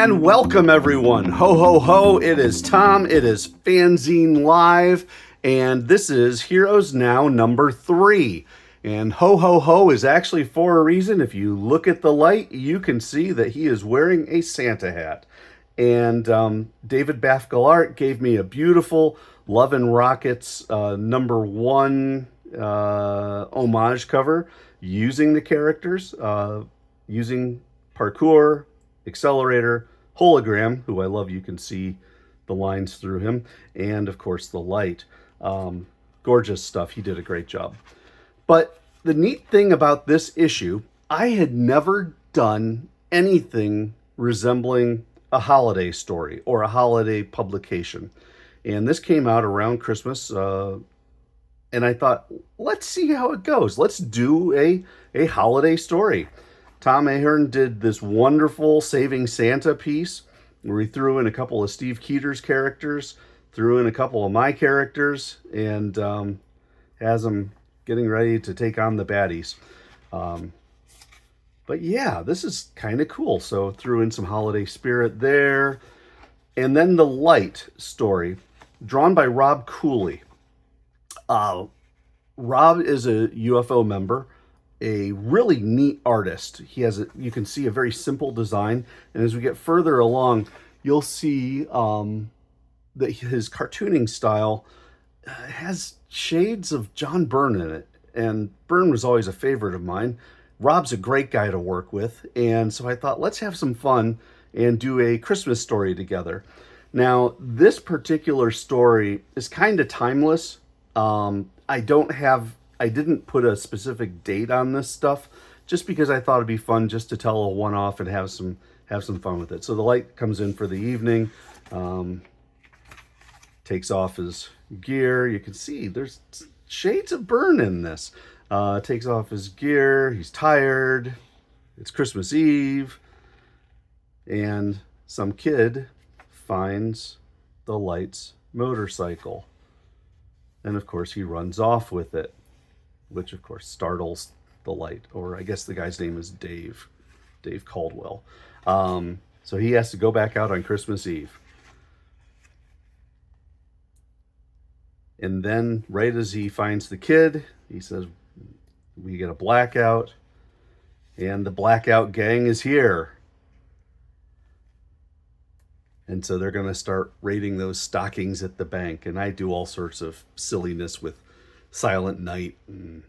And welcome everyone. Ho, ho, ho. It is Tom. It is FANzine Live. And this is Heroes Now number 3. And ho, ho, ho is actually for a reason. If you look at the light, you can see that he is wearing a Santa hat. And David Gallart gave me a beautiful Love and Rockets number 1 homage cover using the characters, using parkour, accelerator, hologram, who I love. You can see the lines through him, and of course the light. Gorgeous stuff. He did a great job. But the neat thing about this issue, I had never done anything resembling a holiday story or a holiday publication. And this came out around Christmas, and I thought, let's see how it goes. Let's do a holiday story. Tom Ahearn did this wonderful Saving Santa piece where he threw in a couple of Steve Keeter's characters, threw in a couple of my characters, and has them getting ready to take on the baddies. But yeah, this is kind of cool. So threw in some holiday spirit there. And then the light story, drawn by Rob Cooley. Rob is a UFO member, a really neat artist. He has you can see a very simple design, and as we get further along, you'll see that his cartooning style has shades of John Byrne in it, and Byrne was always a favorite of mine. Rob's a great guy to work with, and so I thought, let's have some fun and do a Christmas story together. Now, this particular story is kind of timeless. I didn't put a specific date on this stuff just because I thought it'd be fun just to tell a one-off and have some fun with it. So the light comes in for the evening, takes off his gear. You can see there's shades of Byrne in this. Takes off his gear. He's tired. It's Christmas Eve, and some kid finds the light's motorcycle. And of course he runs off with it, which of course startles the light, or I guess the guy's name is Dave Caldwell. So he has to go back out on Christmas Eve. And then right as he finds the kid, he says, we get a blackout, and the blackout gang is here. And so they're going to start raiding those stockings at the bank. And I do all sorts of silliness with Silent Night and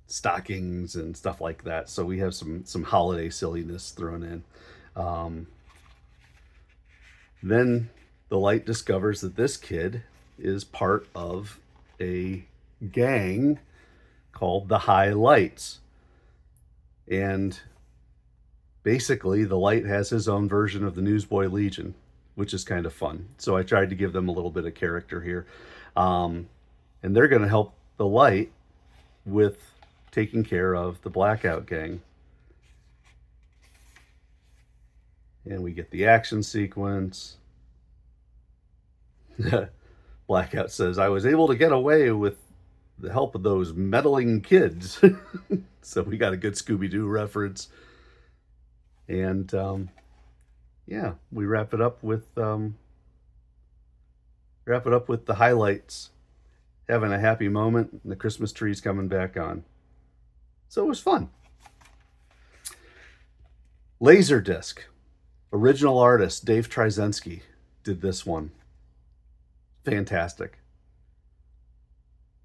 stockings and stuff like that. So we have some holiday silliness thrown in. Then the light discovers that this kid is part of a gang called the High Lights. And basically the light has his own version of the Newsboy Legion, which is kind of fun. So I tried to give them a little bit of character here. And they're going to help the light with taking care of the blackout gang. And we get the action sequence. Blackout says, I was able to get away with the help of those meddling kids. So we got a good Scooby-Doo reference. And yeah, we wrap it up with the highlights, having a happy moment, and the Christmas tree's coming back on. So it was fun. Laserdisc, original artist Dave Tryzenski did this one. Fantastic.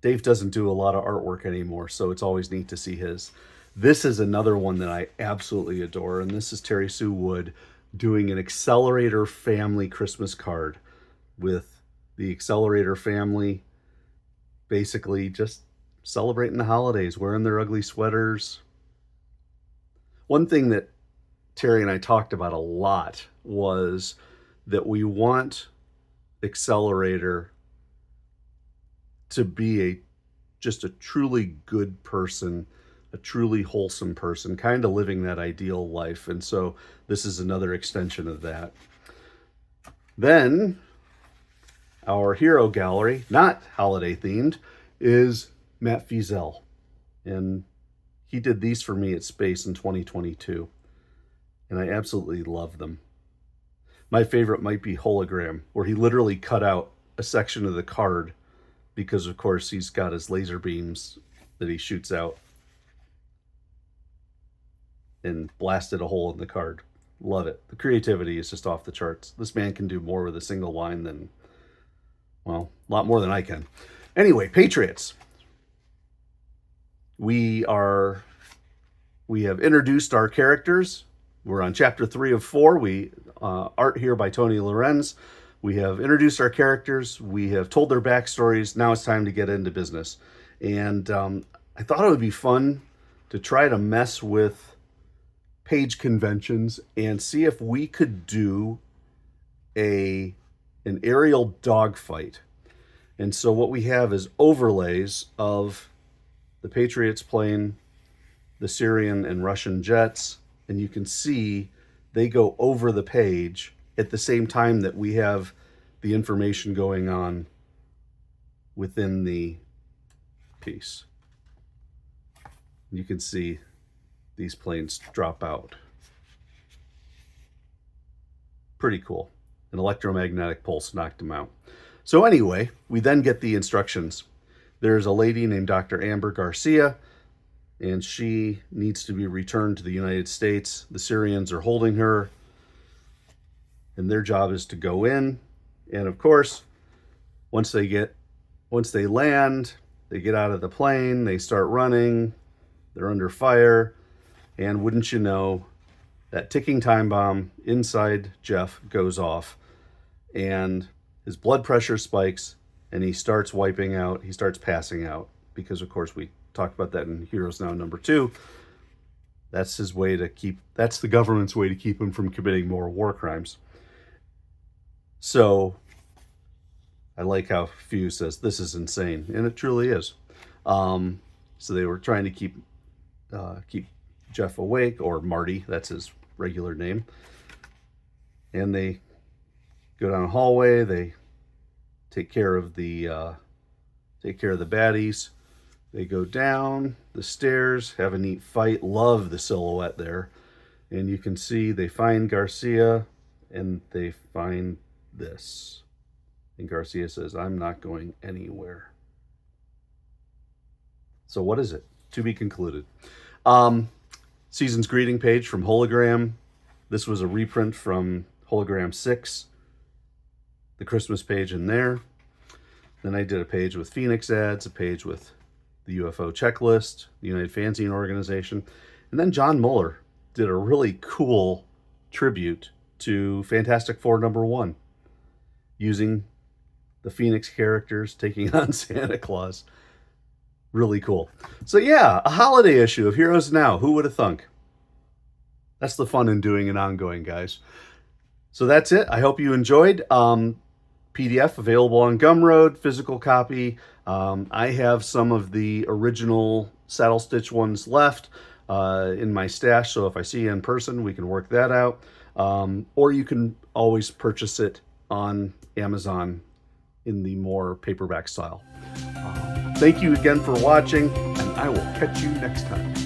Dave doesn't do a lot of artwork anymore, so it's always neat to see his. This is another one that I absolutely adore, and this is Teri Sue Wood doing an Accelerator family Christmas card with the Accelerator family basically just celebrating the holidays, wearing their ugly sweaters. One thing that Teri and I talked about a lot was that we want Accelerator to be just a truly good person, a truly wholesome person, kind of living that ideal life. And so this is another extension of that. Then our hero gallery, not holiday themed, is Matt Feazell. And he did these for me at Space in 2022. And I absolutely love them. My favorite might be Hologram, where he literally cut out a section of the card because, of course, he's got his laser beams that he shoots out and blasted a hole in the card. Love it. The creativity is just off the charts. This man can do more with a single line than, well, a lot more than I can. Anyway, Patriots. We have introduced our characters. We're on chapter 3 of 4. Art here by Tony Lorenz. We have introduced our characters. We have told their backstories. Now it's time to get into business. And I thought it would be fun to try to mess with page conventions and see if we could do an aerial dogfight. And so what we have is overlays of the Patriots playing the Syrian and Russian jets, and you can see they go over the page at the same time that we have the information going on within the piece. You can see these planes drop out. Pretty cool. An electromagnetic pulse knocked them out. So anyway, we then get the instructions. There's a lady named Dr. Amber Garcia, and she needs to be returned to the United States. The Syrians are holding her, and their job is to go in. And of course, once they land, they get out of the plane, they start running, they're under fire. And wouldn't you know, that ticking time bomb inside Jeff goes off, and his blood pressure spikes, and he starts wiping out, he starts passing out, because of course we talked about that in Heroes Now number 2. That's that's the government's way to keep him from committing more war crimes. So I like how Fuse says, this is insane, and it truly is. So they were trying to keep Jeff awake, or Marty, that's his regular name. And they go down a hallway, they take care of the baddies. They go down the stairs, have a neat fight. Love the silhouette there. And you can see they find Garcia, and they find this. And Garcia says, I'm not going anywhere. So what is it? To be concluded. Season's greeting page from Hologram. This was a reprint from Hologram 6. The Christmas page in there. Then I did a page with Phoenix ads, a page with the UFO checklist, the United FANzine organization. And then John Muller did a really cool tribute to Fantastic Four #1, using the Phoenix characters taking on Santa Claus. Really cool. So yeah, a holiday issue of Heroes Now. Who would have thunk? That's the fun in doing an ongoing, guys. So that's it. I hope you enjoyed. PDF available on Gumroad, physical copy. I have some of the original Saddle Stitch ones left in my stash, so if I see you in person, we can work that out. Or you can always purchase it on Amazon in the more paperback style. Thank you again for watching, and I will catch you next time.